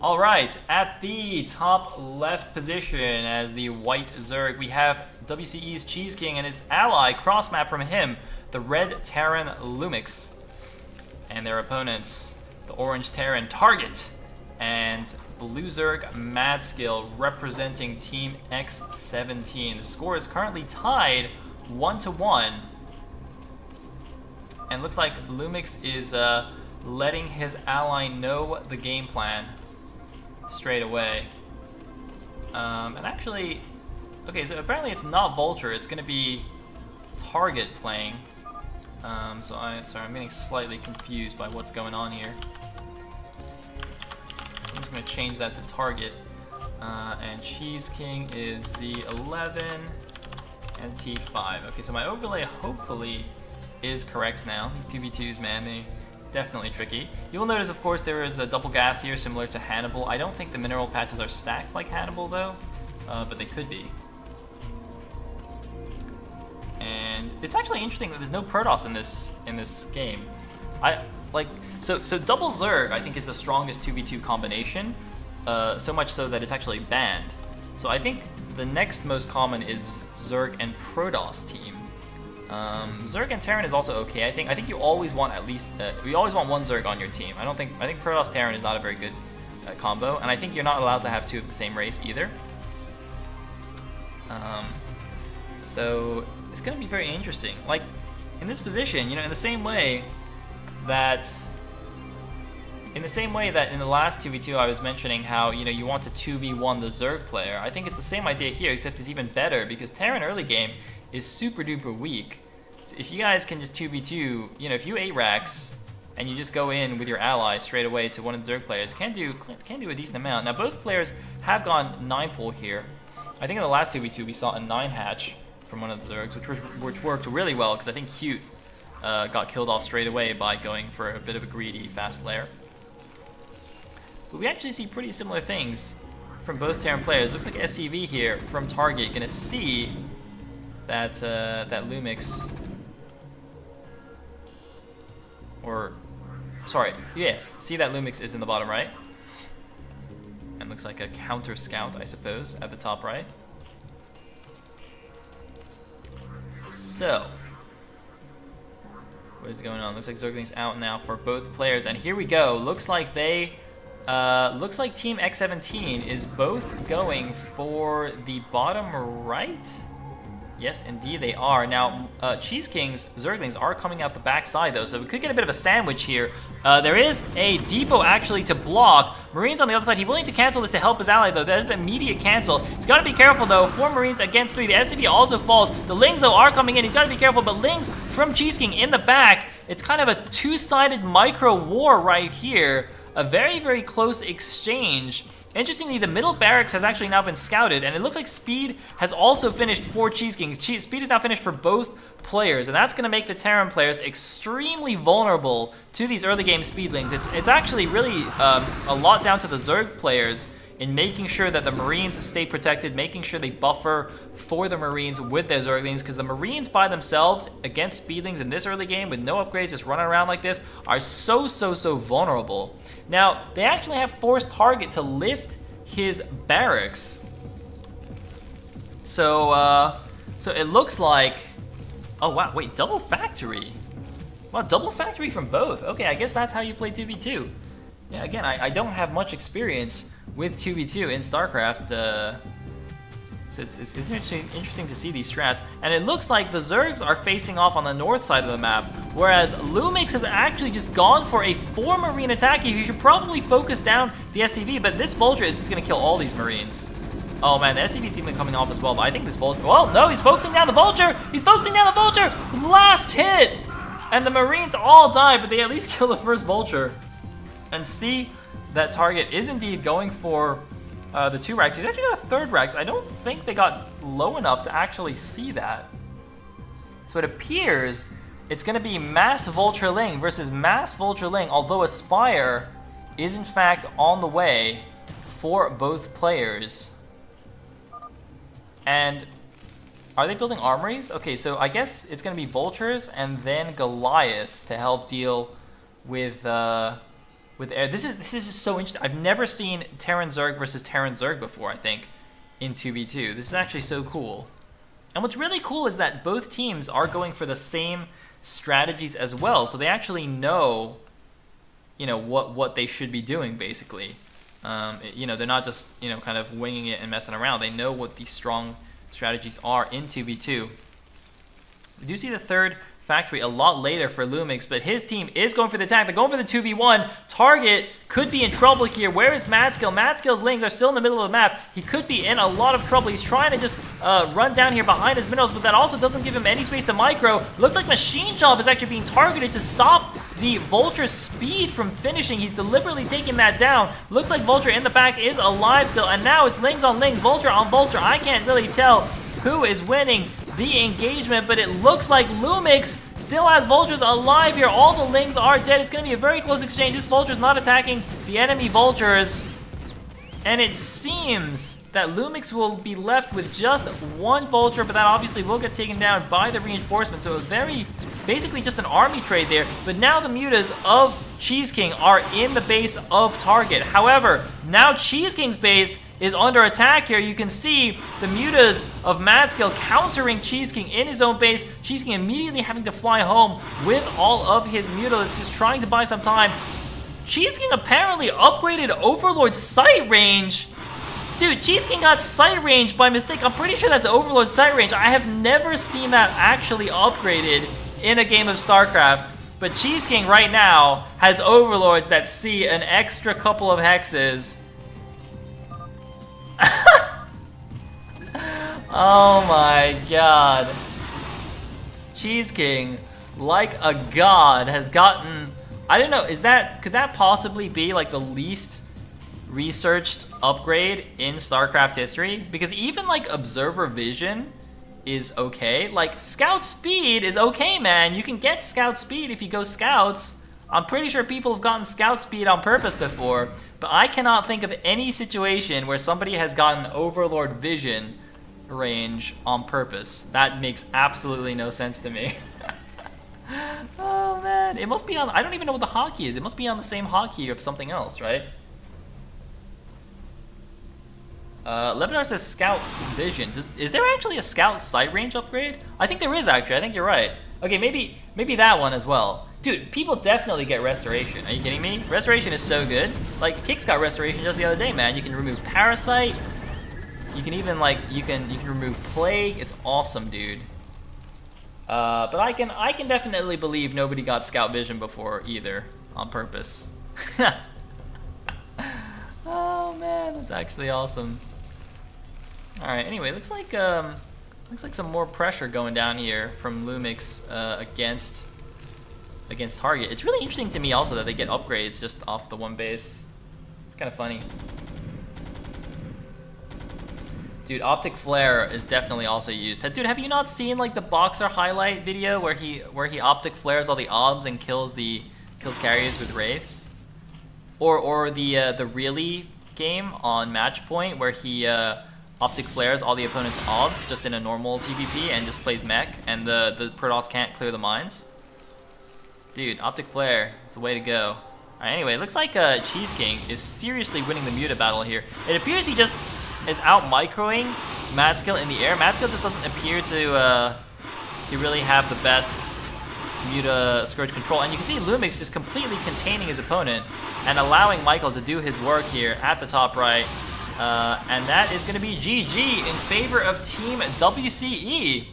Alright, at the top left position as the white Zerg, we have WCE's cheeseking and his ally, cross map from him, the red Terran LuMiX. And their opponents, the orange Terran Target, and blue Zerg MadSkill representing Team X17. The score is currently tied 1-1. And looks like LuMiX is letting his ally know the game plan straight away. And actually, okay, so apparently it's not Vulture, it's going to be Target playing. Sorry, I'm getting slightly confused by what's going on here. I'm just going to change that to Target. And cheeseking is Z11 and T5. Okay, so my overlay hopefully is correct now. These 2v2s, man, they definitely tricky. You will notice, of course, there is a double gas here similar to Hannibal. I don't think the mineral patches are stacked like Hannibal, though, but they could be. And it's actually interesting that there's no Protoss in this game. So double Zerg, I think, is the strongest 2v2 combination, so much so that it's actually banned. So I think the next most common is Zerg and Protoss team. Zerg and Terran is also okay. I think you always want at least you always want one Zerg on your team. I think Protoss Terran is not a very good combo, and I think you're not allowed to have two of the same race either. So it's going to be very interesting. Like in this position, you know, in the same way that in the last 2v2 I was mentioning how, you know, you want to 2v1 the Zerg player. I think it's the same idea here, except it's even better because Terran early game is super duper weak. So if you guys can just 2v2, you know, if you 8-racks and you just go in with your ally straight away to one of the Zerg players, can do a decent amount. Now both players have gone 9-pull here. I think in the last 2v2 we saw a 9-hatch from one of the Zergs, which worked really well because I think Cute got killed off straight away by going for a bit of a greedy fast lair. But we actually see pretty similar things from both Terran players. Looks like SCV here from Target gonna see that that LuMiX, or sorry, yes, see that LuMiX is in the bottom right, and looks like a counter scout, I suppose, at the top right. So what is going on? Looks like Zergling's out now for both players, and here we go. Looks like they looks like Team X17 is both going for the bottom right. Yes, indeed they are. Now, cheeseking's Zerglings are coming out the backside, though, so we could get a bit of a sandwich here. There is a depot, actually, to block. Marines on the other side. He's willing to cancel this to help his ally, though. That is the immediate cancel. He's got to be careful, though. 4 Marines against 3. The SCV also falls. The Lings, though, are coming in. He's got to be careful, but Lings from cheeseking in the back. It's kind of a two-sided micro war right here. A very, very close exchange. Interestingly, the middle barracks has actually now been scouted, and it looks like Speed has also finished for cheeseking. Speed is now finished for both players, and that's going to make the Terran players extremely vulnerable to these early game Speedlings. It's actually really a lot down to the Zerg players in making sure that the Marines stay protected, making sure they buffer for the Marines with their Zerglings, because the Marines by themselves against Speedlings in this early game with no upgrades, just running around like this, are so vulnerable. Now, they actually have forced Target to lift his barracks. So, so it looks like, oh wow, wait, double factory. Wow, double factory from both. Okay, I guess that's how you play 2v2. Yeah, again, I don't have much experience with 2v2 in StarCraft, so it's interesting to see these strats. And it looks like the Zergs are facing off on the north side of the map, whereas LuMiX has actually just gone for a 4 Marine attack here. You should probably focus down the SCV, but this Vulture is just going to kill all these Marines. Oh man, the SCV's even coming off as well, but I think this Vulture... Oh no, he's focusing down the Vulture! He's focusing down the Vulture! Last hit! And the Marines all die, but they at least kill the first Vulture. And see that Target is indeed going for the 2 racks. He's actually got a 3rd racks. I don't think they got low enough to actually see that. So it appears it's going to be Mass Vulture Ling versus Mass Vulture Ling, although Aspire is in fact on the way for both players. And are they building armories? Okay, so I guess it's going to be Vultures and then Goliaths to help deal with with air. This is just so interesting. I've never seen Terran Zerg versus Terran Zerg before, I think, in 2v2. This is actually so cool. And what's really cool is that both teams are going for the same strategies as well. So they actually know, you know, what they should be doing, basically. You know, they're not just, you know, kind of winging it and messing around. They know what the strong strategies are in 2v2. We do see the third factory a lot later for LuMiX, but his team is going for the attack. They're going for the 2v1. Target could be in trouble here. Where is MadSkill? MadSkill's lings are still in the middle of the map. He could be in a lot of trouble. He's trying to just run down here behind his minerals, but that also doesn't give him any space to micro. Looks like Machine Job is actually being targeted to stop the Vulture's speed from finishing. He's deliberately taking that down. Looks like Vulture in the back is alive still, and now it's lings on lings, Vulture on Vulture. I can't really tell who is winning the engagement, but it looks like LuMiX still has Vultures alive here. All the lings are dead. It's going to be a very close exchange. This Vulture's not attacking the enemy Vultures, and it seems that LuMiX will be left with just one Vulture, but that obviously will get taken down by the reinforcement. So a very, basically just an army trade there. But now the mutas of cheeseking are in the base of target. However, now cheeseking's base is under attack here. You can see the mutas of MadSkill countering cheeseking in his own base. cheeseking immediately having to fly home with all of his mutas, just trying to buy some time. cheeseking apparently upgraded Overlord's sight range. Dude, cheeseking got sight range by mistake. I'm pretty sure that's Overlord's sight range. I have never seen that actually upgraded in a game of StarCraft. But cheeseking right now has Overlords that see an extra couple of hexes. Oh my god. cheeseking, like a god, has gotten... I don't know, could that possibly be like the least researched upgrade in StarCraft history? Because even like Observer Vision is okay. Like Scout Speed is okay, man. You can get Scout Speed if you go Scouts. I'm pretty sure people have gotten Scout Speed on purpose before, but I cannot think of any situation where somebody has gotten Overlord Vision range on purpose. That makes absolutely no sense to me. Oh man, it must be on, I don't even know what the hotkey is. It must be on the same hotkey of something else, right? Levinar says Scout's Vision. Is there actually a Scout sight range upgrade? I think there is actually, I think you're right. Okay, maybe that one as well. Dude, people definitely get Restoration. Are you kidding me? Restoration is so good. Like, Kix got Restoration just the other day, man. You can remove Parasite. You can even like, you can remove Plague. It's awesome, dude. But I can definitely believe nobody got Scout Vision before either, on purpose. Oh man, that's actually awesome. All right. Anyway, looks like some more pressure going down here from LuMiX against target. It's really interesting to me also that they get upgrades just off the one base. It's kind of funny. Dude, Optic Flare is definitely also used. Dude, have you not seen like the Boxer highlight video where he Optic Flares all the obs and kills carriers with Wraiths? Or the Really game on Matchpoint where he Optic Flares all the opponent's obs just in a normal TVP and just plays mech and the Protoss can't clear the mines? Dude, Optic Flare is the way to go. Alright, anyway, it looks like cheeseking is seriously winning the Muta battle here. It appears he just is out microing MadSkill in the air. MadSkill just doesn't appear to really have the best Muta Scourge control. And you can see LuMiX just completely containing his opponent and allowing Michael to do his work here at the top right. And that is going to be GG in favor of Team WCE.